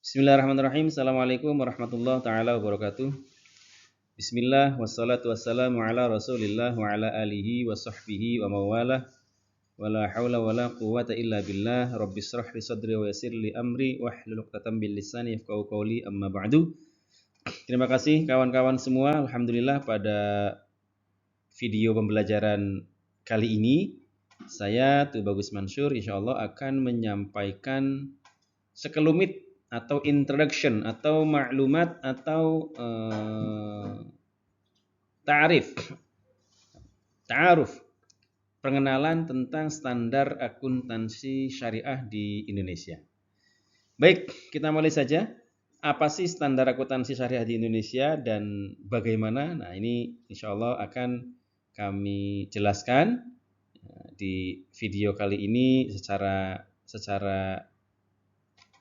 Bismillahirrahmanirrahim. Assalamualaikum warahmatullahi taala wabarakatuh. Bismillah wassalatu wassalamu ala Rasulillah wa ala alihi wa sahbihi wa mawalah. Wala haula wala quwwata illa billah. Rabbis shrah li sadri wa yassir li amri wahlul 'uqdatam min lisani yafqahu qawli amma ba'du. Terima kasih kawan-kawan semua. Alhamdulillah pada video pembelajaran kali ini saya Tubagus Mansur insyaallah akan menyampaikan sekelumit atau introduction atau maklumat atau ta'aruf pengenalan tentang standar akuntansi syariah di Indonesia. Baik, kita mulai saja. Apa sih standar akuntansi syariah di Indonesia dan bagaimana? Nah, ini insya Allah akan kami jelaskan di video kali ini secara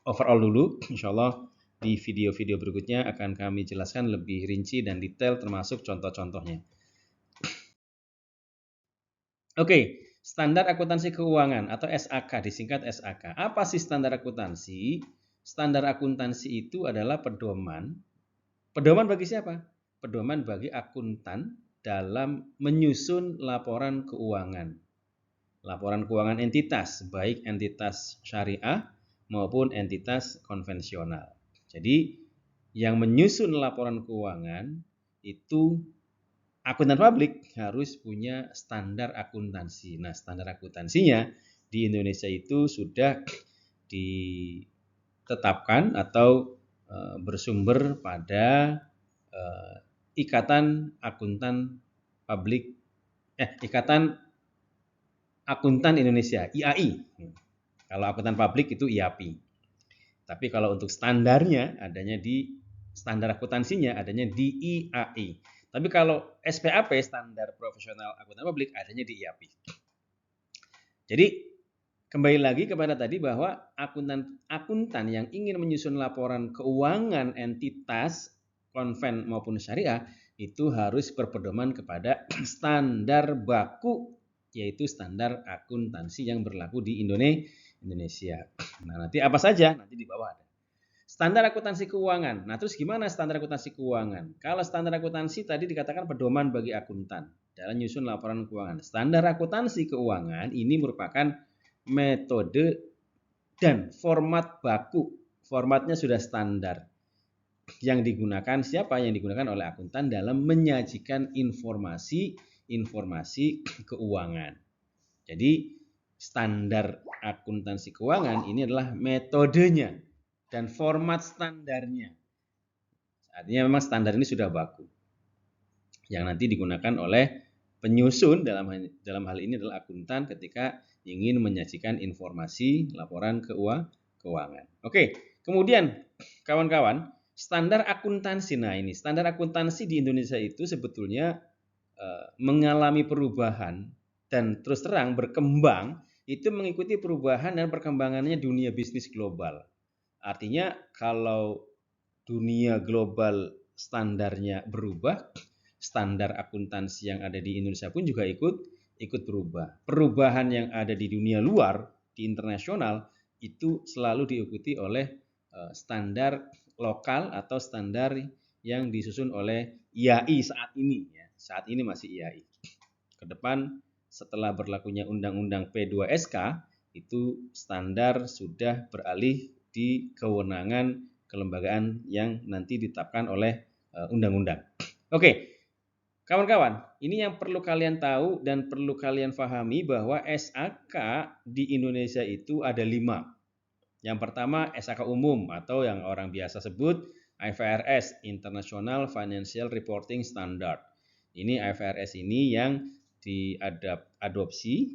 overall dulu. Insya Allah di video-video berikutnya akan kami jelaskan lebih rinci dan detail termasuk contoh-contohnya. Oke, standar akuntansi keuangan atau SAK, disingkat SAK. Apa sih standar akuntansi? Standar akuntansi itu adalah pedoman. Pedoman bagi siapa? Pedoman bagi akuntan dalam menyusun laporan keuangan. Laporan keuangan entitas, baik entitas syariah maupun entitas konvensional. Jadi yang menyusun laporan keuangan itu akuntan publik harus punya standar akuntansi. Nah, standar akuntansinya di Indonesia itu sudah ditetapkan atau bersumber pada Ikatan Akuntan Publik Ikatan Akuntan Indonesia, IAI. Kalau akuntan publik itu IAPI. Tapi kalau untuk standarnya adanya di standar akuntansinya adanya di IAI. Tapi kalau SPAP, standar profesional akuntan publik, adanya di IAPI. Jadi kembali lagi kepada tadi bahwa akuntan yang ingin menyusun laporan keuangan entitas konven maupun syariah itu harus berpedoman kepada standar baku, yaitu standar akuntansi yang berlaku di Indonesia. Nah, nanti apa saja? Nanti di bawah ada. Standar akuntansi keuangan. Nah, terus gimana standar akuntansi keuangan? Kalau standar akuntansi tadi dikatakan pedoman bagi akuntan dalam menyusun laporan keuangan. Standar akuntansi keuangan ini merupakan metode dan format baku. Formatnya sudah standar. Yang digunakan siapa? Yang digunakan oleh akuntan dalam menyajikan informasi keuangan. Jadi standar akuntansi keuangan ini adalah metodenya dan format standarnya. Artinya memang standar ini sudah baku. Yang nanti digunakan oleh penyusun dalam hal ini adalah akuntan ketika ingin menyajikan informasi laporan keuangan. Oke, kemudian kawan-kawan, standar akuntansi. Nah, ini standar akuntansi di Indonesia itu sebetulnya mengalami perubahan dan terus terang berkembang itu mengikuti perubahan dan perkembangannya dunia bisnis global. Artinya kalau dunia global standarnya berubah, standar akuntansi yang ada di Indonesia pun juga ikut berubah. Perubahan yang ada di dunia luar, di internasional, itu selalu diikuti oleh standar lokal atau standar yang disusun oleh IAI saat ini. Saat ini masih IAI. Ke depan setelah berlakunya Undang-Undang P2SK itu standar sudah beralih di kewenangan kelembagaan yang nanti ditetapkan oleh undang-undang. Oke, kawan-kawan, ini yang perlu kalian tahu dan perlu kalian pahami bahwa SAK di Indonesia itu ada 5. Yang pertama SAK umum atau yang orang biasa sebut IFRS, International Financial Reporting Standard. Ini IFRS ini yang diadopsi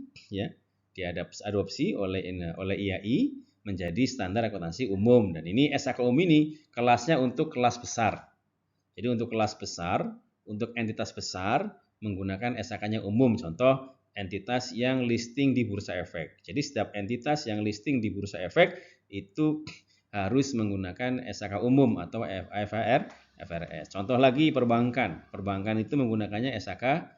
oleh IAI menjadi standar akuntansi umum, dan ini SAK umum ini kelasnya untuk kelas besar. Jadi untuk kelas besar, untuk entitas besar menggunakan SAK-nya umum. Contoh entitas yang listing di Bursa Efek. Jadi setiap entitas yang listing di Bursa Efek itu harus menggunakan SAK umum atau IFRS. Contoh lagi perbankan. Perbankan itu menggunakannya SAK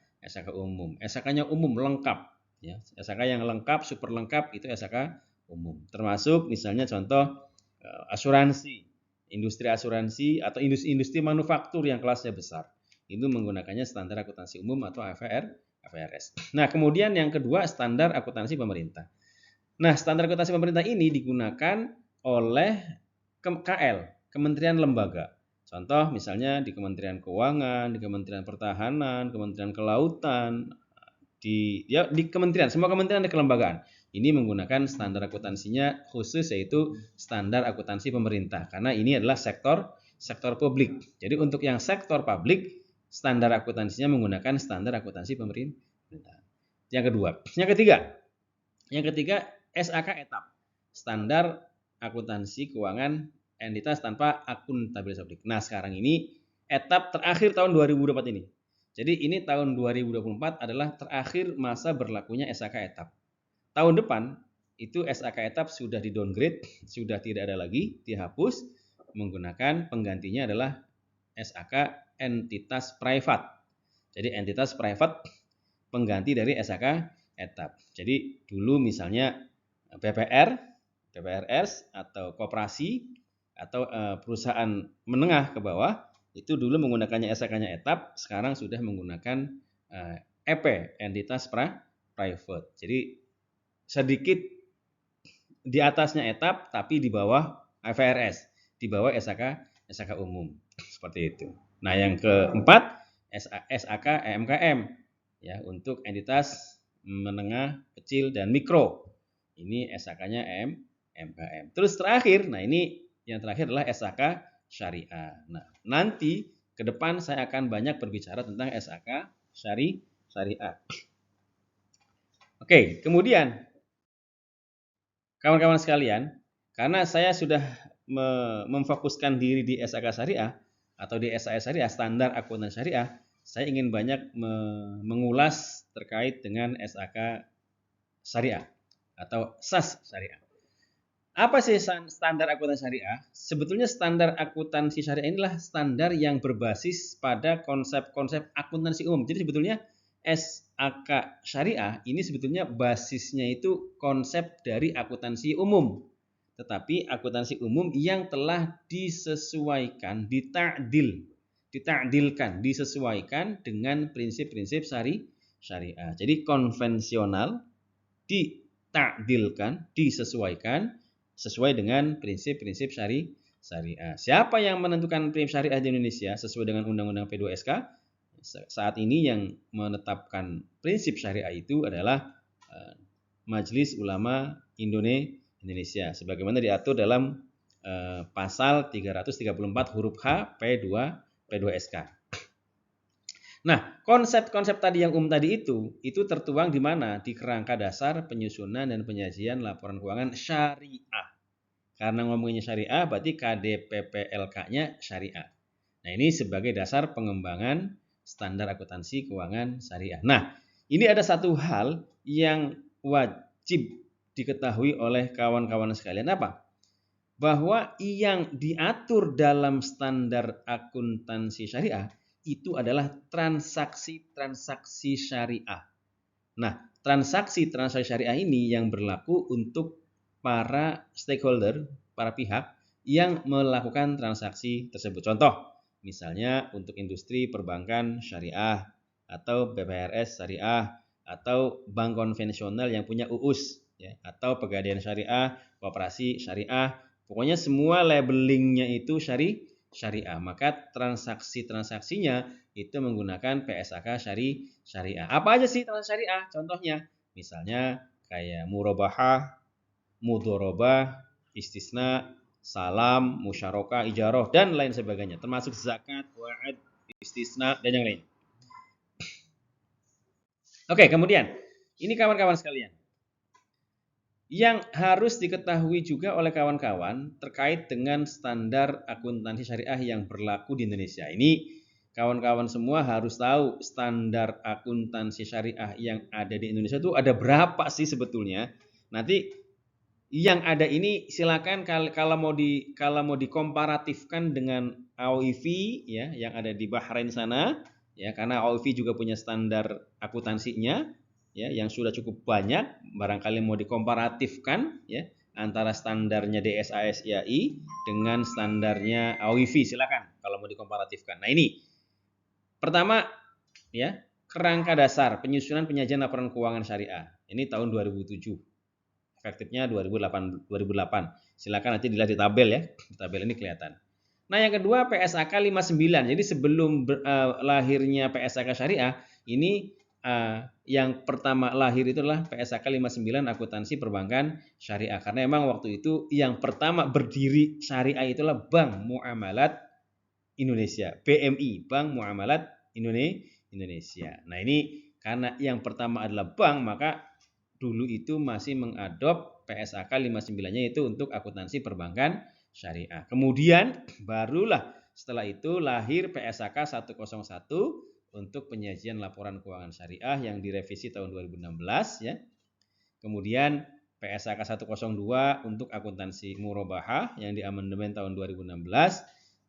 umum. SAK-nya umum lengkap. Ya, SAK yang lengkap, super lengkap itu SAK umum. Termasuk misalnya contoh asuransi. industri asuransi atau industri manufaktur yang kelasnya besar. Itu menggunakannya standar akuntansi umum atau AFRS. Nah, kemudian yang kedua standar akuntansi pemerintah. Nah, standar akuntansi pemerintah ini digunakan oleh KL, Kementerian Lembaga. Contoh misalnya di Kementerian Keuangan, di Kementerian Pertahanan, Kementerian Kelautan, di kementerian, semua kementerian dan kelembagaan. Ini menggunakan standar akuntansinya khusus yaitu standar akuntansi pemerintah karena ini adalah sektor publik. Jadi untuk yang sektor publik standar akuntansinya menggunakan standar akuntansi pemerintah. Yang kedua, yang ketiga SAK etap, standar akuntansi keuangan entitas tanpa akuntabilitas publik. Nah, sekarang ini etap terakhir tahun 2024 ini. Jadi ini tahun 2024 adalah terakhir masa berlakunya SAK etap. Tahun depan itu SAK etap sudah di-downgrade, sudah tidak ada lagi, dihapus, menggunakan penggantinya adalah SAK entitas private. Jadi entitas private pengganti dari SAK etap. Jadi dulu misalnya PPR, PPRS atau koperasi atau perusahaan menengah ke bawah itu dulu menggunakannya SAK-nya etap, sekarang sudah menggunakan EP, entitas private. Jadi sedikit di atasnya etap tapi di bawah AFRS, di bawah SAK umum. Seperti itu. Nah, yang keempat SAK EMKM ya untuk entitas menengah, kecil dan mikro. Ini SAK-nya EMKM. Terus terakhir, nah ini yang terakhir adalah SAK syariah. Nah, nanti ke depan saya akan banyak berbicara tentang SAK syariah. Oke, kemudian kawan-kawan sekalian, karena saya sudah memfokuskan diri di SAK syariah atau di SAS syariah, standar akuntansi syariah, saya ingin banyak mengulas terkait dengan SAK syariah atau SAS syariah. Apa sih standar akuntansi syariah? Sebetulnya standar akuntansi syariah inilah standar yang berbasis pada konsep-konsep akuntansi umum. Jadi sebetulnya SAK syariah ini sebetulnya basisnya itu konsep dari akuntansi umum. Tetapi akuntansi umum yang telah disesuaikan, ditakdilkan, disesuaikan dengan prinsip-prinsip syariah. Jadi konvensional, ditakdilkan, disesuaikan sesuai dengan prinsip-prinsip syariah. Siapa yang menentukan prinsip syariah di Indonesia sesuai dengan Undang-Undang P2SK? Saat ini yang menetapkan prinsip syariah itu adalah Majelis Ulama Indonesia sebagaimana diatur dalam pasal 334 huruf H P2SK. Nah, konsep-konsep tadi yang tadi itu tertuang di mana? Di kerangka dasar penyusunan dan penyajian laporan keuangan syariah. Karena ngomongnya syariah berarti KDPPLK-nya syariah. Nah, ini sebagai dasar pengembangan standar akuntansi keuangan syariah. Nah, ini ada satu hal yang wajib diketahui oleh kawan-kawan sekalian. Apa? Bahwa yang diatur dalam standar akuntansi syariah itu adalah transaksi-transaksi syariah. Nah, transaksi-transaksi syariah ini yang berlaku untuk para stakeholder, para pihak yang melakukan transaksi tersebut. Contoh, misalnya untuk industri perbankan syariah atau BPRS syariah atau bank konvensional yang punya UUS ya, atau pegadaian syariah, koperasi syariah, pokoknya semua labelingnya itu syariah. Maka transaksi-transaksinya itu menggunakan PSAK syariah. Apa aja sih transaksi syariah? Contohnya, misalnya kayak murabahah, mudharabah, istisna, salam, musyarakah, ijarah dan lain sebagainya, termasuk zakat, wa'ad, istisna dan yang lain. Oke, kemudian ini kawan-kawan sekalian, yang harus diketahui juga oleh kawan-kawan terkait dengan standar akuntansi syariah yang berlaku di Indonesia. Ini kawan-kawan semua harus tahu standar akuntansi syariah yang ada di Indonesia itu ada berapa sih sebetulnya. Nanti yang ada ini silakan kalau mau dikomparatifkan dengan AOIV ya yang ada di Bahrain sana ya, karena AOIV juga punya standar akuntansinya ya yang sudah cukup banyak, barangkali mau dikomparatifkan ya antara standarnya DSASIAI dengan standarnya AWIFI. Silakan kalau mau dikomparatifkan. Nah, ini pertama ya, kerangka dasar penyusunan penyajian laporan keuangan syariah. Ini tahun 2007. Efektifnya 2008. Silakan nanti dilihat di tabel ya. Di tabel ini kelihatan. Nah, yang kedua PSAK 59. Jadi sebelum lahirnya PSAK syariah, ini yang pertama lahir itu adalah PSAK 59 akuntansi perbankan syariah. Karena memang waktu itu yang pertama berdiri syariah itulah Bank Muamalat Indonesia, BMI, Bank Muamalat Indonesia. Nah, ini karena yang pertama adalah bank, maka dulu itu masih mengadop PSAK 59-nya itu untuk akuntansi perbankan syariah. Kemudian barulah setelah itu lahir PSAK 101 untuk penyajian laporan keuangan syariah yang direvisi tahun 2016 ya. Kemudian PSAK 102 untuk akuntansi murabahah yang diamandemen tahun 2016.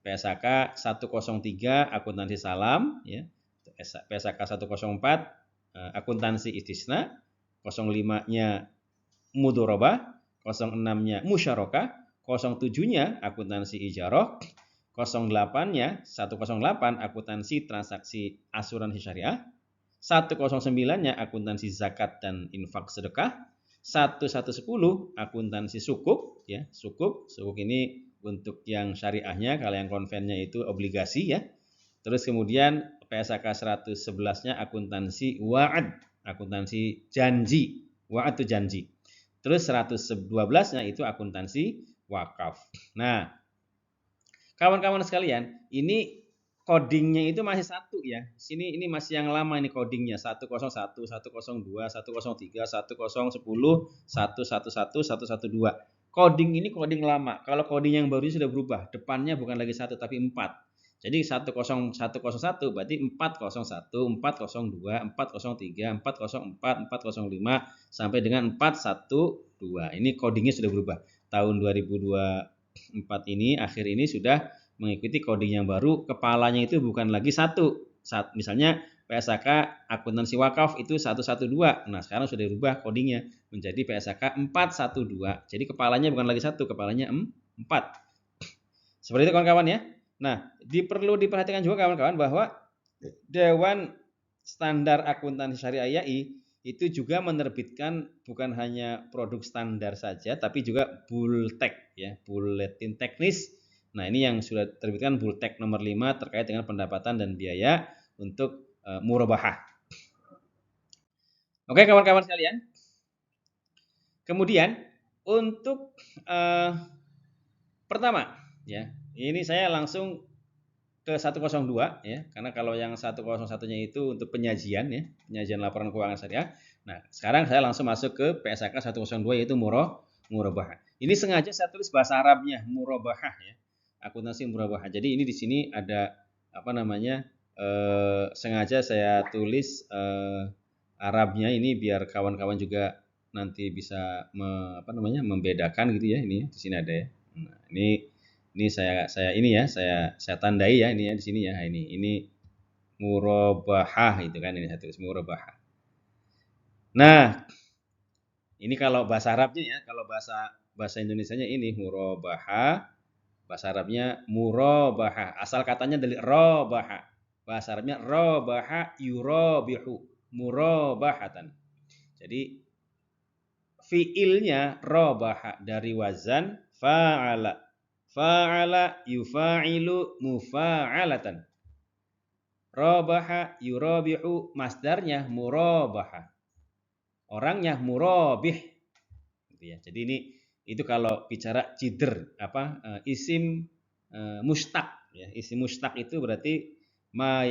PSAK 103 akuntansi salam ya. PSAK 104 akuntansi istisna, 05-nya mudharabah, 06-nya musyarakah, 07-nya akuntansi ijarah, 08-nya 108 akuntansi transaksi asuransi syariah, 109-nya akuntansi zakat dan infak sedekah, 1110 akuntansi sukuk ya. Sukuk ini untuk yang syariahnya, kalau yang konvennya itu obligasi ya. Terus kemudian PSAK 111-nya akuntansi wa'ad, akuntansi janji. Wa'ad itu janji. Terus 112-nya itu akuntansi wakaf. Nah, kawan-kawan sekalian, ini codingnya itu masih satu ya. Sini ini masih yang lama ini codingnya 101, 102, 103, 1010, 111, 112. Coding ini coding lama. Kalau coding yang baru ini sudah berubah. Depannya bukan lagi 1 tapi 4. Jadi 10101 berarti 401, 402, 403, 404, 405 sampai dengan 412. Ini codingnya sudah berubah. Tahun 2024 ini akhir ini sudah mengikuti coding yang baru, kepalanya itu bukan lagi satu. Misalnya PSAK akuntansi wakaf itu 112. Nah, sekarang sudah dirubah codingnya menjadi PSAK 412. Jadi kepalanya bukan lagi satu, kepalanya 4. Seperti itu kawan-kawan ya. Nah, perlu diperhatikan juga kawan-kawan bahwa Dewan Standar Akuntansi Syariah IAI itu juga menerbitkan bukan hanya produk standar saja, tapi juga bultek ya, buletin teknis. Nah, ini yang sudah terbitkan bultek nomor 5 terkait dengan pendapatan dan biaya untuk murabahah. Oke kawan-kawan sekalian. Kemudian untuk pertama ya, ini saya langsung ke 102 ya, karena kalau yang 101-nya itu untuk penyajian ya, penyajian laporan keuangan syariah. Nah, sekarang saya langsung masuk ke PSAK 102 yaitu murabahah. Ini sengaja saya tulis bahasa Arabnya murabahah ya. Akuntansi murabahah. Jadi ini di sini ada apa namanya? Sengaja saya tulis Arabnya ini biar kawan-kawan juga nanti bisa membedakan gitu ya. Ini di sini ada ya. Nah, ini saya ini ya, saya tandai ya ini ya di sini ya. Ini murabahah itu kan, ini saya tulis murabahah. Nah, ini kalau bahasa Arabnya ya, kalau bahasa Indonesianya ini murabahah. Bahasa Arabnya murabahah. Asal katanya dari rabaha. Bahasa Arabnya rabaha yurabihu. Murabahatan. Jadi fiilnya rabaha dari wazan fa'ala. Fa'ala yufa'ilu mufa'alatan. Rabaha yurabihu, masdarnya murabaha. Orangnya murabih. Gitu ya. Jadi ini itu kalau bicara jidr isim mustaq ya. Isim mustaq itu berarti ma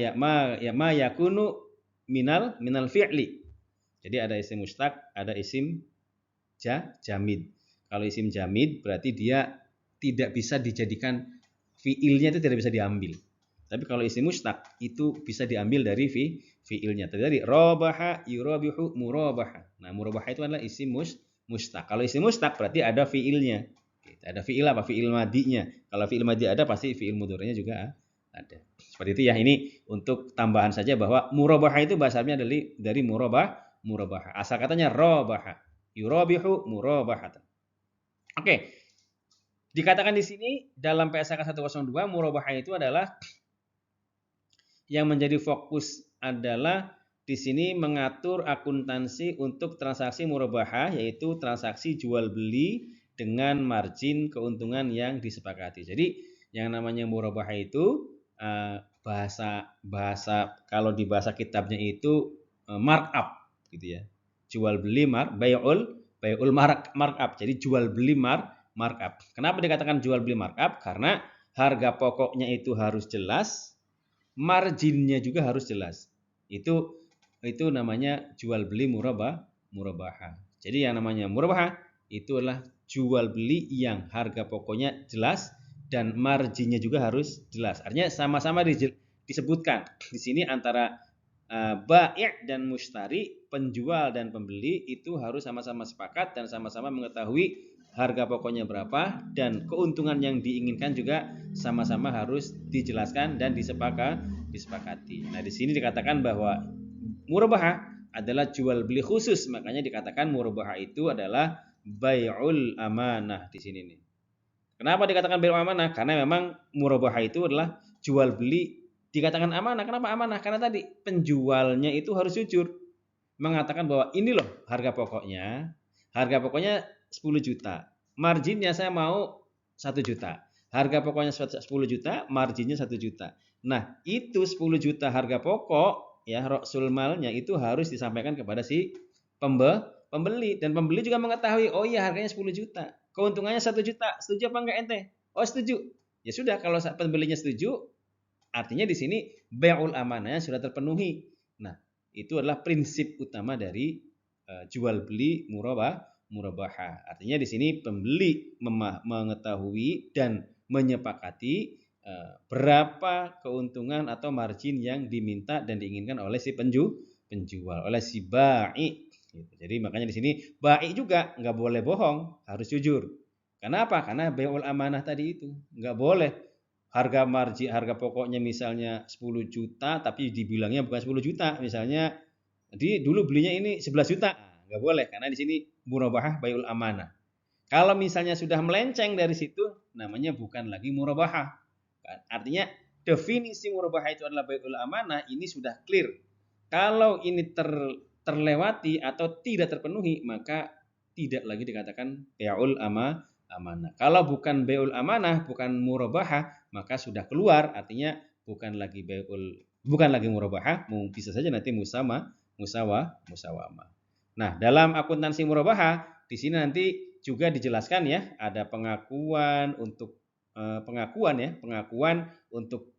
yakunu minal fi'li. Jadi ada isim mustaq, ada isim jamid. Kalau isim jamid berarti dia tidak bisa dijadikan fiilnya, itu tidak bisa diambil. Tapi kalau isim mustaq itu bisa diambil dari fiilnya. Tadi rabaha yurabihu murabaha. Nah, murabaha itu adalah isim mustaq. Kalau isim mustaq berarti ada fiilnya. Ada fiil apa? Fiil madinya. Kalau fiil madi ada, pasti fiil mudhari'nya juga ada. Seperti itu ya. Ini untuk tambahan saja bahwa murabahah itu bahasanya dari murabahah. Asal katanya rabaha. Yurabihu murabahatan. Oke, dikatakan di sini dalam PSAK 102 murabahah itu adalah yang menjadi fokus adalah di sini mengatur akuntansi untuk transaksi murabahah, yaitu transaksi jual beli dengan margin keuntungan yang disepakati. Jadi yang namanya murabahah itu bahasa kalau di bahasa kitabnya itu markup gitu ya. Jual beli bai'ul markup. Jadi jual beli markup. Kenapa dikatakan jual beli markup? Karena harga pokoknya itu harus jelas, marginnya juga harus jelas. Itu namanya jual beli murabahah. Jadi yang namanya murabahah itu adalah jual beli yang harga pokoknya jelas dan marginnya juga harus jelas. Artinya sama-sama disebutkan di sini antara bai' dan mushtari, penjual dan pembeli itu harus sama-sama sepakat dan sama-sama mengetahui harga pokoknya berapa dan keuntungan yang diinginkan juga sama-sama harus dijelaskan dan disepakati. Nah, di sini dikatakan bahwa murabahah adalah jual beli khusus, makanya dikatakan murabahah itu adalah bai'ul amanah di sini nih. Kenapa dikatakan bai'ul amanah? Karena memang murabahah itu adalah jual beli dikatakan amanah. Kenapa amanah? Karena tadi penjualnya itu harus jujur mengatakan bahwa ini loh harga pokoknya. Harga pokoknya 10 juta. Marginnya saya mau 1 juta. Harga pokoknya 10 juta, marginnya 1 juta. Nah, itu 10 juta harga pokok ya roksul malnya itu harus disampaikan kepada si pembeli dan pembeli juga mengetahui oh iya harganya 10 juta. Keuntungannya 1 juta. Setuju apa enggak ente? Oh, setuju. Ya sudah kalau pembelinya setuju artinya di sini bai'ul amanahnya sudah terpenuhi. Nah, itu adalah prinsip utama dari jual beli murabahah. Artinya di sini pembeli mengetahui dan menyepakati berapa keuntungan atau margin yang diminta dan diinginkan oleh si penjual, oleh si bai. Gitu. Jadi makanya di sini bai juga nggak boleh bohong, harus jujur. Kenapa? Karena bai'ul amanah tadi itu nggak boleh harga pokoknya misalnya 10 juta tapi dibilangnya bukan 10 juta misalnya dulu belinya ini 11 juta nggak boleh karena di sini murabahah bai'ul amanah. Kalau misalnya sudah melenceng dari situ namanya bukan lagi murabahah. Artinya definisi murabahah itu adalah bai'ul amanah ini sudah clear. Kalau ini terlewati atau tidak terpenuhi maka tidak lagi dikatakan bai'ul amanah. Kalau bukan bai'ul amanah, bukan murabahah, maka sudah keluar artinya bukan lagi murabahah, bisa saja nanti musawamah. Nah, dalam akuntansi murabahah di sini nanti juga dijelaskan ya, ada pengakuan untuk pengakuan untuk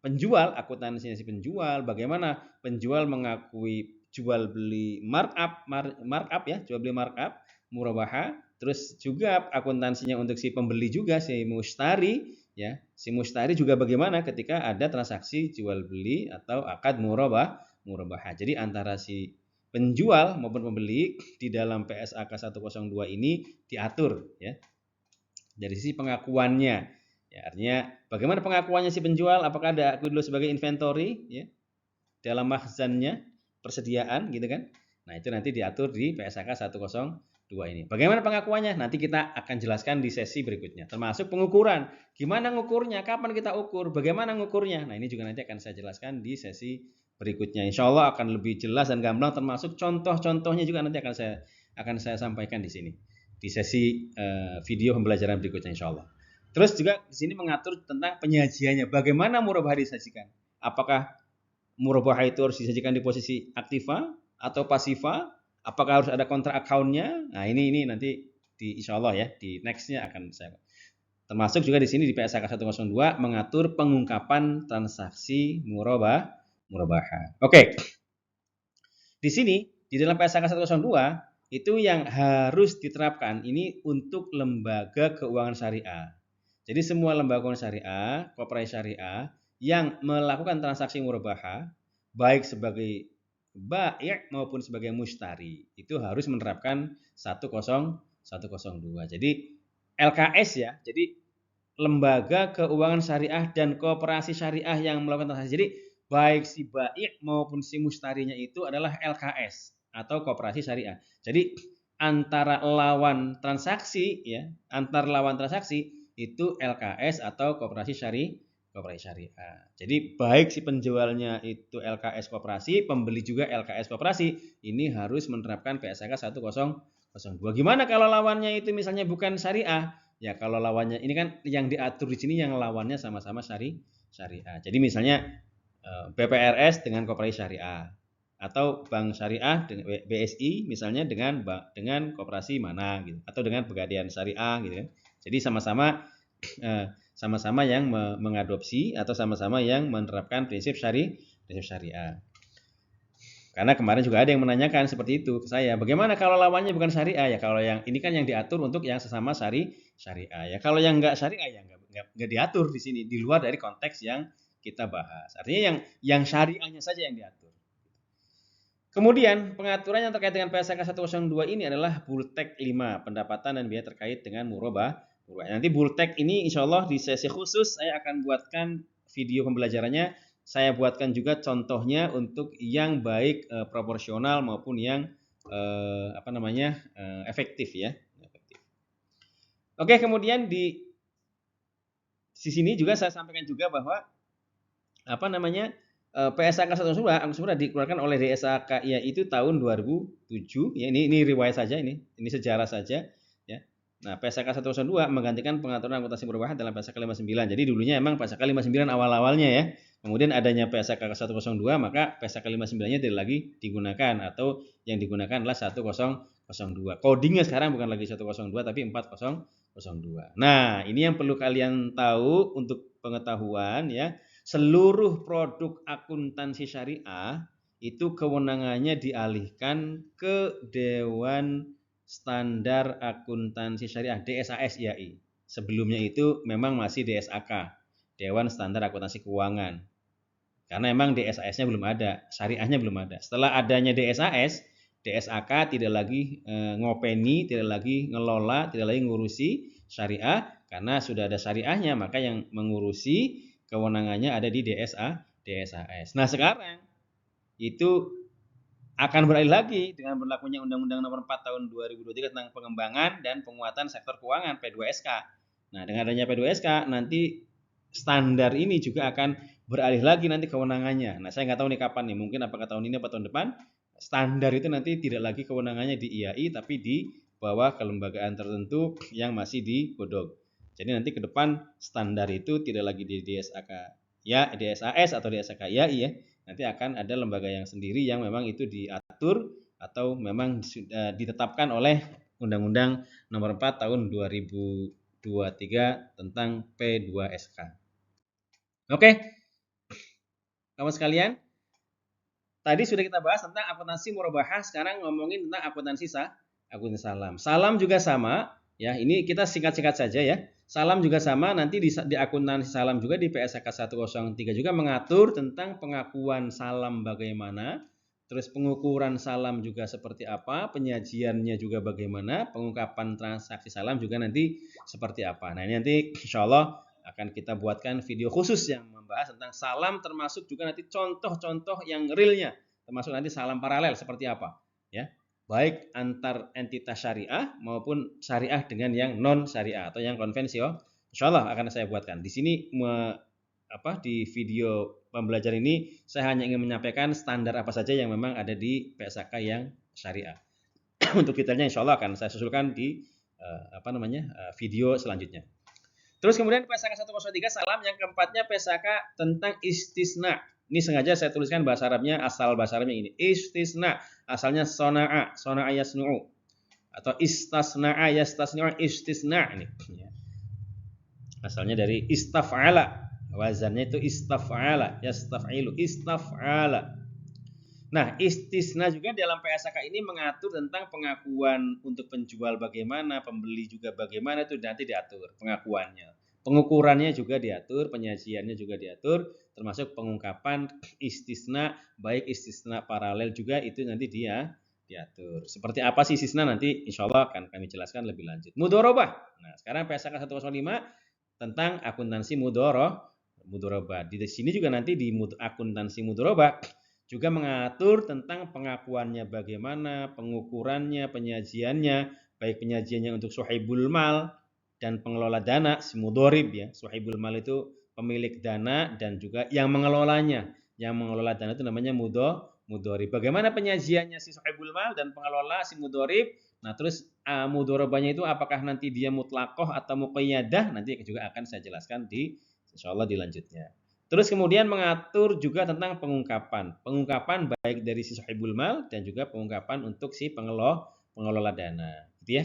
penjual, akuntansi si penjual, bagaimana penjual mengakui jual beli markup ya, jual beli markup murabahah, terus juga akuntansinya untuk si pembeli juga si mushtari ya. Si mushtari juga bagaimana ketika ada transaksi jual beli atau akad murabahah. Jadi antara si penjual maupun pembeli di dalam PSAK 102 ini diatur ya. Dari sisi pengakuannya. Ya, artinya bagaimana pengakuannya si penjual? Apakah ada aku dulu sebagai inventory ya dalam mahzannya persediaan gitu kan? Nah, itu nanti diatur di PSAK 102 ini. Bagaimana pengakuannya? Nanti kita akan jelaskan di sesi berikutnya. Termasuk pengukuran. Gimana ngukurnya? Kapan kita ukur? Bagaimana ngukurnya? Nah, ini juga nanti akan saya jelaskan di sesi berikutnya. Insya Allah akan lebih jelas dan gamblang termasuk contoh-contohnya juga nanti akan saya sampaikan di sini. Di sesi video pembelajaran berikutnya insya Allah. Terus juga di sini mengatur tentang penyajiannya. Bagaimana murabahah disajikan? Apakah murabahah itu harus disajikan di posisi aktiva atau pasiva? Apakah harus ada kontrak account-nya? Nah, ini nanti insya Allah ya di next-nya akan saya. Termasuk juga di sini di PSAK 102 mengatur pengungkapan transaksi murabahah. Oke. Di sini di dalam PSAK 102 itu yang harus diterapkan ini untuk lembaga keuangan syariah. Jadi semua lembaga keuangan syariah, koperasi syariah yang melakukan transaksi murabahah baik sebagai bai' maupun sebagai mushtari itu harus menerapkan 10102. Jadi LKS ya. Jadi lembaga keuangan syariah dan koperasi syariah yang melakukan transaksi. Jadi baik si bai' maupun si mushtarinya itu adalah LKS atau koperasi syariah. Jadi antara lawan transaksi ya, antar lawan transaksi itu LKS atau koperasi syariah. Jadi baik si penjualnya itu LKS koperasi, pembeli juga LKS koperasi, ini harus menerapkan PSAK 1002. Gimana kalau lawannya itu misalnya bukan syariah? Ya kalau lawannya ini kan yang diatur di sini yang lawannya sama-sama syariah. Jadi misalnya BPRS dengan koperasi syariah atau bank syariah dengan BSI misalnya dengan koperasi mana gitu atau dengan pegadaian syariah gitu kan. Jadi sama-sama yang mengadopsi atau sama-sama yang menerapkan prinsip syariah. Karena kemarin juga ada yang menanyakan seperti itu ke saya, bagaimana kalau lawannya bukan syariah? Ya kalau yang ini kan yang diatur untuk yang sesama syariah. Ya kalau yang enggak syariah ya enggak diatur di sini, di luar dari konteks yang kita bahas. Artinya yang syariahnya saja yang diatur. Kemudian pengaturan yang terkait dengan PSAK 102 ini adalah Bultek 5, pendapatan dan biaya terkait dengan murabah. Nanti Bultek ini insya Allah di sesi khusus saya akan buatkan video pembelajarannya. Saya buatkan juga contohnya untuk yang baik proporsional maupun yang efektif ya. Oke, kemudian di sini juga saya sampaikan juga bahwa PSAK 102 dikeluarkan oleh DSAK itu tahun 2007 ya, ini riwayat saja, ini sejarah saja ya. Nah, PSAK 102 menggantikan pengaturan akuntansi perubahan dalam PSAK 59. Jadi dulunya emang PSAK 59 awal-awalnya ya. Kemudian adanya PSAK 102 maka PSAK 59-nya tidak lagi digunakan atau yang digunakan adalah 1002. Codingnya sekarang bukan lagi 102 tapi 4002. Nah, ini yang perlu kalian tahu untuk pengetahuan ya. Seluruh produk akuntansi syariah itu kewenangannya dialihkan ke Dewan Standar Akuntansi Syariah DSAS IAI. Sebelumnya itu memang masih DSAK, Dewan Standar Akuntansi Keuangan. Karena memang DSAS-nya belum ada, syariahnya belum ada. Setelah adanya DSAS, DSAK tidak lagi ngopeni, tidak lagi ngelola, tidak lagi ngurusi syariah karena sudah ada syariahnya, maka yang mengurusi kewenangannya ada di DSAS. Nah, sekarang itu akan beralih lagi dengan berlakunya Undang-Undang Nomor 4 Tahun 2023 tentang pengembangan dan penguatan sektor keuangan P2SK. Nah, dengan adanya P2SK nanti standar ini juga akan beralih lagi nanti kewenangannya. Nah, saya nggak tahu nih kapan nih, mungkin apakah tahun ini atau tahun depan. Standar itu nanti tidak lagi kewenangannya di IAI tapi di bawah kelembagaan tertentu yang masih digodok. Jadi nanti ke depan standar itu tidak lagi di DSAK ya, DSAS atau DSAK IAI ya. Nanti akan ada lembaga yang sendiri yang memang itu diatur atau memang ditetapkan oleh Undang-Undang Nomor 4 Tahun 2023 tentang P2SK. Oke, kawan sekalian, tadi sudah kita bahas tentang akuntansi murabahah, sekarang ngomongin tentang akuntansi salam. Salam juga sama, ya. Ini kita singkat-singkat saja ya. Salam juga sama, nanti di akuntansi salam juga di PSAK 103 juga mengatur tentang pengakuan salam bagaimana, terus pengukuran salam juga seperti apa, penyajiannya juga bagaimana, pengungkapan transaksi salam juga nanti seperti apa. Nah, ini nanti insya Allah akan kita buatkan video khusus yang membahas tentang salam, termasuk juga nanti contoh-contoh yang realnya, termasuk nanti salam paralel seperti apa ya, baik antar entitas syariah maupun syariah dengan yang non syariah atau yang konvensional. Insya Allah akan saya buatkan di sini. Di video pembelajaran ini saya hanya ingin menyampaikan standar apa saja yang memang ada di PSAK yang syariah. Untuk detailnya insya Allah akan saya susulkan di video selanjutnya. Terus kemudian PSAK 103 salam yang keempatnya PSAK tentang istisna. Ini sengaja saya tuliskan bahasa Arabnya, asal bahasa Arabnya ini. Istisna, asalnya sona'a yasnu'u. Atau istasna'a yastasni'u, istisna ini. Asalnya dari istaf'ala. Wazannya itu istaf'ala, yastaf'ilu, istaf'ala. Nah, istisna juga dalam PSAK ini mengatur tentang pengakuan untuk penjual bagaimana, pembeli juga bagaimana, itu nanti diatur pengakuannya. Pengukurannya juga diatur, penyajiannya juga diatur, termasuk pengungkapan istisna, baik istisna paralel juga itu nanti dia diatur. Seperti apa sih istisna nanti insya Allah akan kami jelaskan lebih lanjut. Mudorobah. Nah, sekarang PSAK 105 tentang akuntansi mudorobah. Di sini juga nanti di akuntansi mudorobah Juga mengatur tentang pengakuannya bagaimana, pengukurannya, penyajiannya, baik penyajiannya untuk suhaibul mal dan pengelola dana, si mudorib ya. Suhaibul mal itu pemilik dana dan juga yang mengelolanya. Yang mengelola dana itu namanya mudorib. Bagaimana penyajiannya si suhaibul mal dan pengelola si mudorib? Nah, terus mudorobanya itu apakah nanti dia mutlakoh atau muqayyadah? Nanti juga akan saya jelaskan di insyaallah di lanjutnya. Terus kemudian mengatur juga tentang pengungkapan. Pengungkapan baik dari si sahibul mal dan juga pengungkapan untuk si pengelola dana. Gitu ya.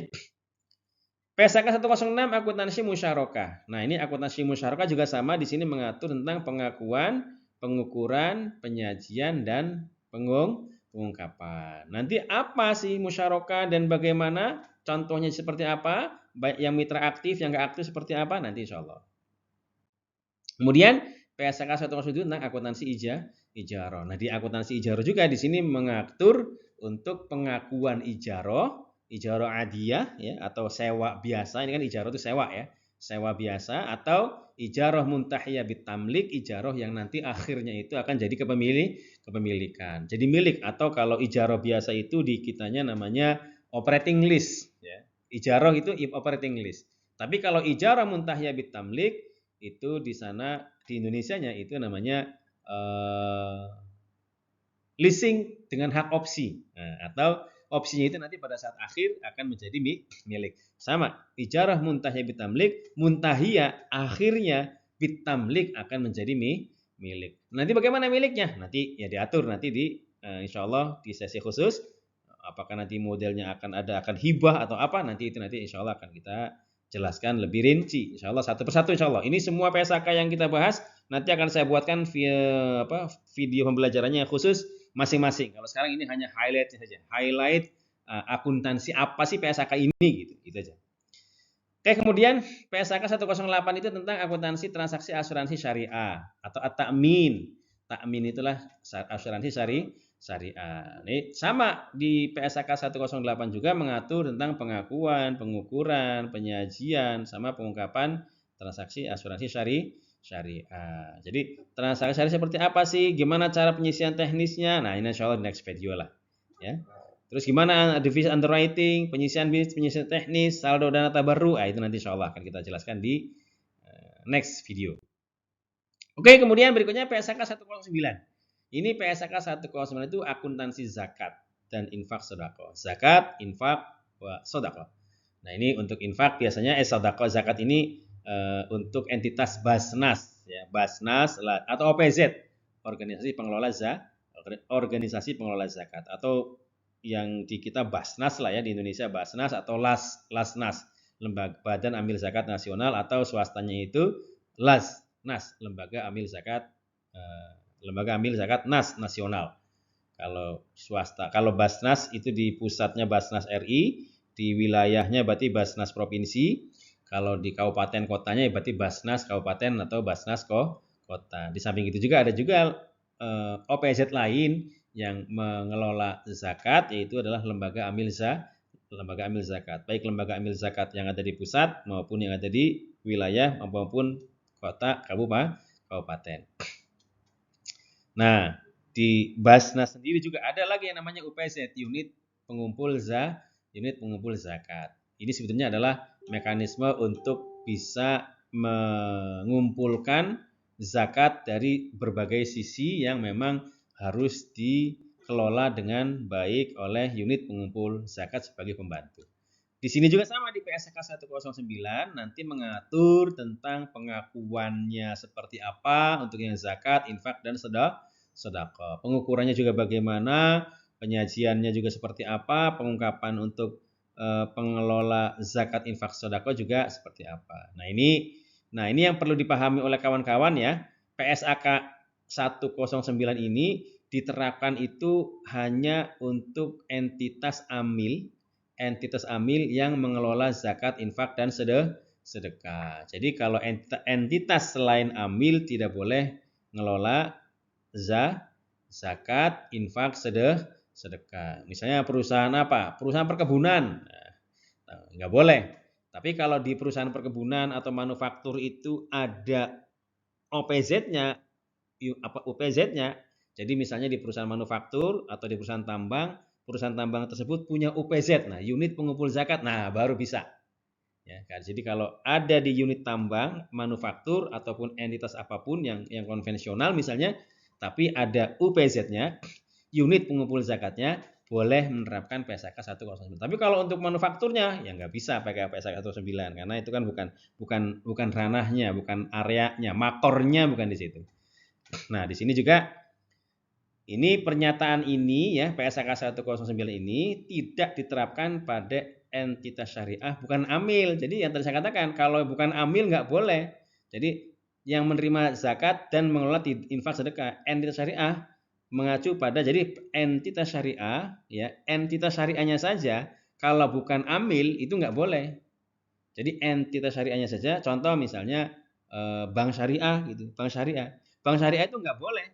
PSAK 106 akuntansi musyarakah. Nah, ini akuntansi musyarakah juga sama di sini mengatur tentang pengakuan, pengukuran, penyajian dan pengungkapan. Nanti apa sih musyarakah dan bagaimana? Contohnya seperti apa? Baik yang mitra aktif, yang enggak aktif seperti apa? Nanti insyaallah. Kemudian PSK 107 tentang akuntansi ijarah. Nah, di akuntansi ijarah juga di sini mengatur untuk pengakuan ijarah adiyah ya atau sewa biasa. Ini kan ijarah itu sewa ya. Sewa biasa atau ijarah muntahiyah bitamlik, ijarah yang nanti akhirnya itu akan jadi kepemilikan. Jadi milik atau kalau ijarah biasa itu di kitanya namanya operating list ya. Ijarah itu operating list. Tapi kalau ijarah muntahiyah bitamlik itu di sana di Indonesianya itu namanya leasing dengan hak opsi. Nah, atau opsinya itu nanti pada saat akhir akan menjadi milik. Sama, ijarah muntahiyah bitamlik, muntahiyah akhirnya bitamlik akan menjadi milik. Nanti bagaimana miliknya? Nanti ya diatur nanti di insyaallah di sesi khusus. Apakah nanti modelnya akan hibah atau apa? Nanti itu nanti insyaallah akan kita jelaskan lebih rinci insyaallah satu persatu insyaallah. Ini semua PSAK yang kita bahas nanti akan saya buatkan video pembelajarannya khusus masing-masing. Kalau sekarang ini hanya highlight saja. Highlight akuntansi apa sih PSAK ini gitu aja. Oke, kemudian PSAK 108 itu tentang akuntansi transaksi asuransi syariah atau at-ta'min. Ta'min itulah asuransi syariah. Ini sama di PSAK 108 juga mengatur tentang pengakuan, pengukuran, penyajian sama pengungkapan transaksi asuransi syariah. Jadi transaksi syariah seperti apa sih? Gimana cara penyisian teknisnya? Nah, ini insyaallah next video lah. Ya. Terus gimana divisi underwriting, penyisian teknis, saldo dana tabarru? Itu nanti insyaallah akan kita jelaskan di next video. Oke, kemudian berikutnya PSAK 109. Ini PSAK 109 itu akuntansi zakat dan infak sedekah. Zakat, infak, sedekah. Nah, ini untuk infak biasanya sedekah zakat ini untuk entitas Basnas ya, Basnas atau OPZ, organisasi pengelola zakat atau yang di kita Basnas lah ya di Indonesia Basnas atau Lasnas, Lembaga Badan Amil Zakat Nasional atau swastanya itu Lasnas, Lembaga Amil Zakat Nas Nasional. Kalau swasta, kalau Basnas itu di pusatnya Basnas RI, di wilayahnya berarti Basnas provinsi. Kalau di kabupaten kotanya berarti Basnas kabupaten atau Basnas kota. Di samping itu juga ada juga OPZ lain yang mengelola zakat, yaitu adalah lembaga amil zakat. Baik lembaga amil zakat yang ada di pusat maupun yang ada di wilayah maupun kota kabupaten. Nah, di Basnas sendiri juga ada lagi yang namanya UPZ, unit pengumpul zakat. Ini sebetulnya adalah mekanisme untuk bisa mengumpulkan zakat dari berbagai sisi yang memang harus dikelola dengan baik oleh unit pengumpul zakat sebagai pembantu. Di sini juga sama di PSK 109 nanti mengatur tentang pengakuannya seperti apa untuk yang zakat, infak dan sedekah. Pengukurannya juga bagaimana, penyajiannya juga seperti apa, pengungkapan untuk pengelola zakat, infak, sedekah juga seperti apa. Nah, ini yang perlu dipahami oleh kawan-kawan ya. PSAK 109 ini diterapkan itu hanya untuk entitas amil yang mengelola zakat, infak dan sedekah. Jadi kalau entitas selain amil tidak boleh mengelola zakat, infak, sedekah. Misalnya perusahaan apa? Perusahaan perkebunan. Nah, nggak boleh. Tapi kalau di perusahaan perkebunan atau manufaktur itu ada OPZ-nya, UPZ-nya, Jadi misalnya di perusahaan manufaktur atau di perusahaan tambang tersebut punya UPZ, nah unit pengumpul zakat, nah baru bisa. Ya, kan? Jadi kalau ada di unit tambang, manufaktur ataupun entitas apapun yang konvensional misalnya, tapi ada UPZ-nya, unit pengumpul zakatnya, boleh menerapkan PSAK 109. Tapi kalau untuk manufakturnya ya nggak bisa pakai PSAK 109 karena itu kan bukan ranahnya, bukan areanya, makornya bukan di situ. Nah, di sini juga ini pernyataan ini ya PSAK 109 ini tidak diterapkan pada entitas syariah bukan amil. Jadi yang tadi saya katakan kalau bukan amil nggak boleh. Jadi yang menerima zakat dan mengelola infak sedekah entitas syariah mengacu pada jadi entitas syariah ya entitas syariahnya saja kalau bukan amil itu nggak boleh. Jadi entitas syariahnya saja contoh misalnya bank syariah gitu bank syariah itu nggak boleh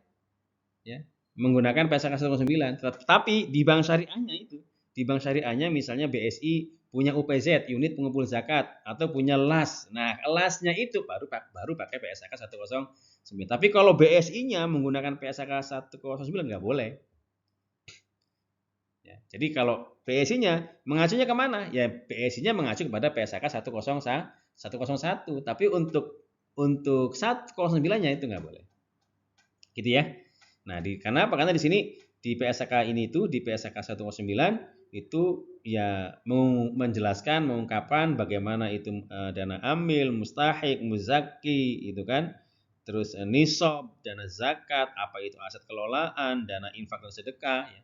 ya menggunakan PSAK 109. Tetapi di bank syariahnya itu, di bank syariahnya misalnya BSI punya UPZ, unit pengumpul zakat atau punya LAS. Nah, LAS-nya itu baru pakai PSAK 109. Tapi kalau BSI-nya menggunakan PSAK 109 nggak boleh. Ya, jadi kalau BSI-nya mengacunya kemana? Ya BSI-nya mengacu kepada PSAK 101. Tapi untuk 109-nya itu nggak boleh. Gitu ya. Nah, karena apa? Karena di sini di PSAK ini itu di PSAK 109 itu ya menjelaskan, mengungkapkan bagaimana itu dana amil, mustahik, muzaki itu kan. Terus nisab, dana zakat, apa itu aset kelolaan, dana infak dan sedekah ya.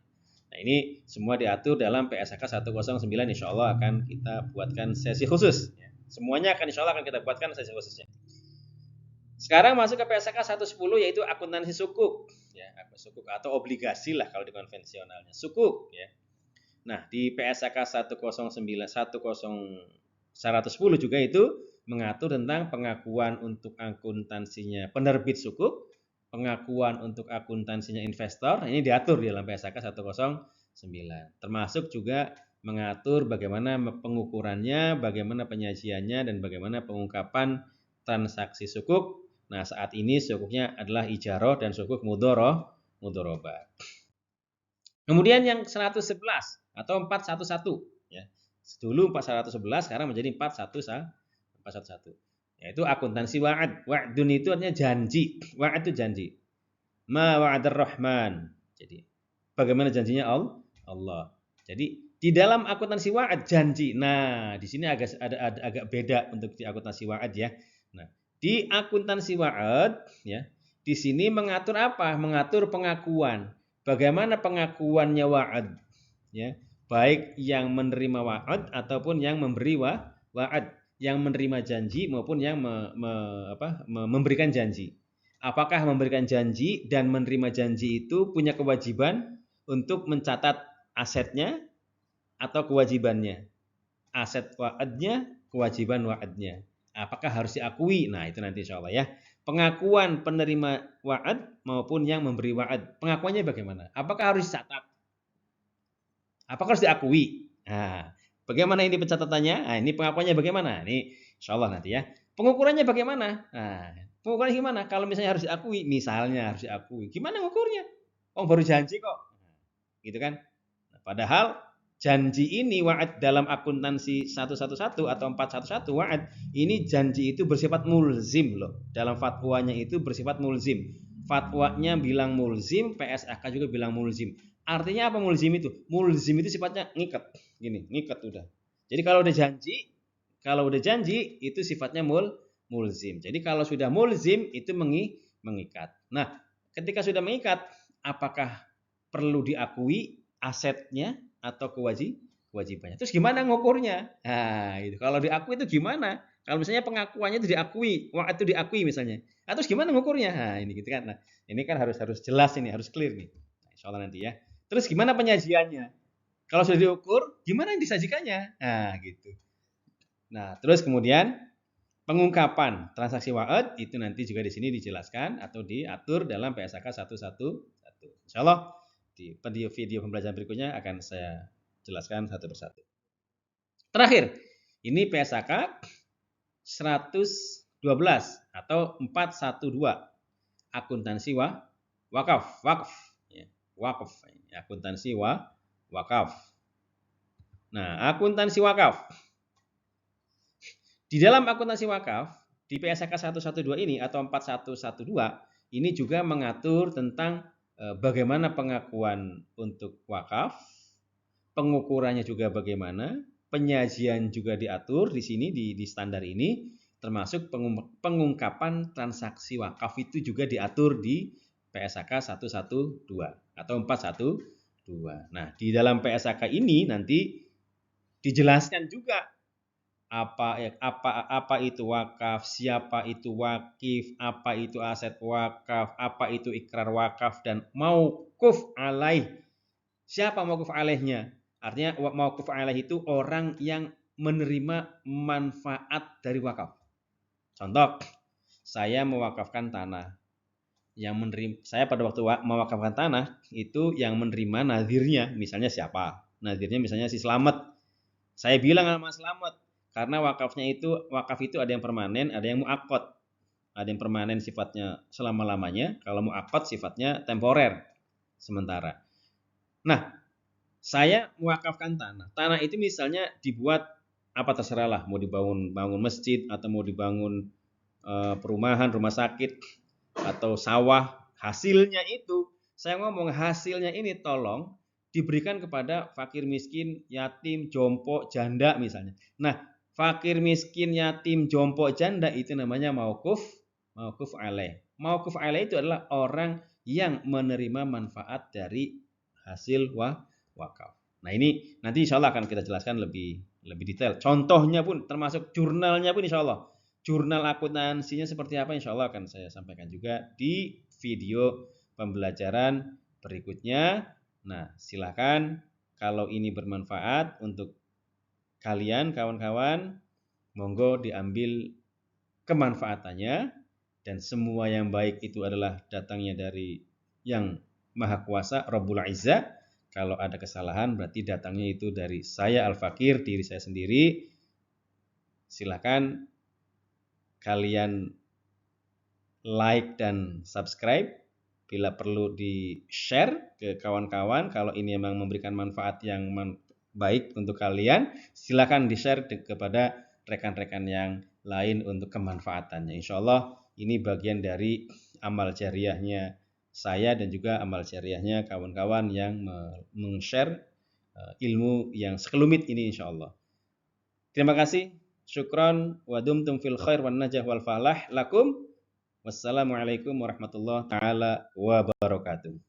Nah, ini semua diatur dalam PSAK 109 insya Allah akan kita buatkan sesi khusus ya. Semuanya akan insya Allah akan kita buatkan sesi khususnya. Sekarang masuk ke PSAK 110 yaitu akuntansi sukuk ya, sukuk atau obligasi lah kalau di konvensionalnya. Sukuk ya. Nah, di PSAK 110 juga itu mengatur tentang pengakuan untuk akuntansinya penerbit sukuk, pengakuan untuk akuntansinya investor. Ini diatur di dalam PSAK 109. Termasuk juga mengatur bagaimana pengukurannya, bagaimana penyajiannya dan bagaimana pengungkapan transaksi sukuk. Nah, saat ini sukuknya adalah ijaroh dan sukuk mudorobah. Kemudian yang 111 atau 411 ya. Dulu 411 sekarang menjadi 411. Yaitu akuntansi wa'ad. Wa'dun itu artinya janji. Wa'ad itu janji. Ma wa'adar rahman. Jadi bagaimana janjinya Allah. Jadi di dalam akuntansi wa'ad janji. Nah, di sini agak beda untuk di akuntansi wa'ad ya. Nah, di akuntansi wa'ad ya, di sini mengatur apa? Mengatur pengakuan. Bagaimana pengakuannya wa'ad ya, baik yang menerima wa'ad ataupun yang memberi wa'ad, yang menerima janji maupun yang memberikan janji. Apakah memberikan janji dan menerima janji itu punya kewajiban untuk mencatat asetnya atau kewajibannya? Aset wa'adnya, kewajiban wa'adnya. Apakah harus diakui? Nah, itu nanti insya Allah ya. Pengakuan penerima wa'ad maupun yang memberi wa'ad. Pengakuannya bagaimana? Apakah harus dicatat? Apakah harus diakui? Nah, bagaimana ini pencatatannya? Nah, ini pengakuannya bagaimana? Ini insya Allah nanti ya. Pengukurannya bagaimana? Nah, pengukurannya gimana? Kalau misalnya harus diakui, misalnya harus diakui. Gimana ngukurnya? Oh, baru janji kok. Gitu kan? Nah, padahal janji ini wa'ad dalam akuntansi 111 atau 411 wa'ad ini janji itu bersifat mulzim loh. Dalam fatwanya itu bersifat mulzim. Fatwanya bilang mulzim, PSAK juga bilang mulzim. Artinya apa mulzim itu? Mulzim itu sifatnya ngikat. Gini, ngikat udah. Jadi kalau udah janji itu sifatnya mulzim. Jadi kalau sudah mulzim itu mengikat. Nah, ketika sudah mengikat, apakah perlu diakui asetnya atau kewajibannya? Terus gimana ngukurnya? Nah, itu. Kalau diakui itu gimana? Kalau misalnya pengakuannya itu diakui, wah itu diakui misalnya. Nah, terus gimana ngukurnya? Nah, ini gitu kan. Nah, ini kan harus jelas ini, harus clear nih. Nah, insya Allah nanti ya. Terus gimana penyajiannya? Kalau sudah diukur, gimana yang disajikannya? Nah, gitu. Nah, terus kemudian pengungkapan transaksi wa'ad itu nanti juga di sini dijelaskan atau diatur dalam PSAK 111. Insya Allah di video pembelajaran berikutnya akan saya jelaskan satu persatu. Terakhir, ini PSAK 112 atau 412 akuntansi wakaf. wakaf. Akuntansi wakaf. Nah, akuntansi wakaf. Di dalam akuntansi wakaf, di PSAK 112 ini atau 4112, ini juga mengatur tentang bagaimana pengakuan untuk wakaf, pengukurannya juga bagaimana, penyajian juga diatur di sini di standar ini, termasuk pengungkapan transaksi wakaf itu juga diatur di PSAK 112 atau 412. Nah, di dalam PSAK ini nanti dijelaskan juga apa itu wakaf, siapa itu wakif, apa itu aset wakaf, apa itu ikrar wakaf, dan mauquf alaih. Siapa mauquf alaihnya? Artinya mauquf alaih itu orang yang menerima manfaat dari wakaf. Contoh, saya mewakafkan tanah. Saya pada waktu mewakafkan tanah itu yang menerima nadirnya, misalnya siapa? Nadirnya misalnya si Slamet. Saya bilang sama Slamet, karena wakaf itu ada yang permanen, ada yang muakkad. Ada yang permanen sifatnya selama-lamanya, kalau muakkad sifatnya temporer, sementara. Nah, saya mewakafkan tanah. Tanah itu misalnya dibuat apa terserah lah, mau bangun masjid atau mau dibangun perumahan, rumah sakit atau sawah. Hasilnya itu, saya ngomong hasilnya ini tolong diberikan kepada fakir miskin, yatim, jompo, janda misalnya. Nah, fakir miskin, yatim, jompo, janda itu namanya mauquf alaih. Mauquf alaih itu adalah orang yang menerima manfaat dari hasil wakaf. Nah, ini nanti insya Allah akan kita jelaskan lebih detail. Contohnya pun termasuk jurnalnya pun insya Allah. Jurnal akuntansinya seperti apa insya Allah akan saya sampaikan juga di video pembelajaran berikutnya. Nah, silakan kalau ini bermanfaat untuk kalian kawan-kawan, monggo diambil kemanfaatannya, dan semua yang baik itu adalah datangnya dari yang Maha Kuasa, Rabbul Izzah. Kalau ada kesalahan berarti datangnya itu dari saya Al-Fakir, diri saya sendiri. Silakan kalian like dan subscribe. Bila perlu di-share ke kawan-kawan, kalau ini memang memberikan manfaat yang baik untuk kalian, silakan di-share kepada rekan-rekan yang lain untuk kemanfaatannya. Insya Allah ini bagian dari amal jariahnya saya dan juga amal jariahnya kawan-kawan yang meng-share ilmu yang sekelumit ini insya Allah. Terima kasih. Syukran wa dumtum fil khair wan najah wal falah lakum. Wassalamualaikum warahmatullahi taala wabarakatuh.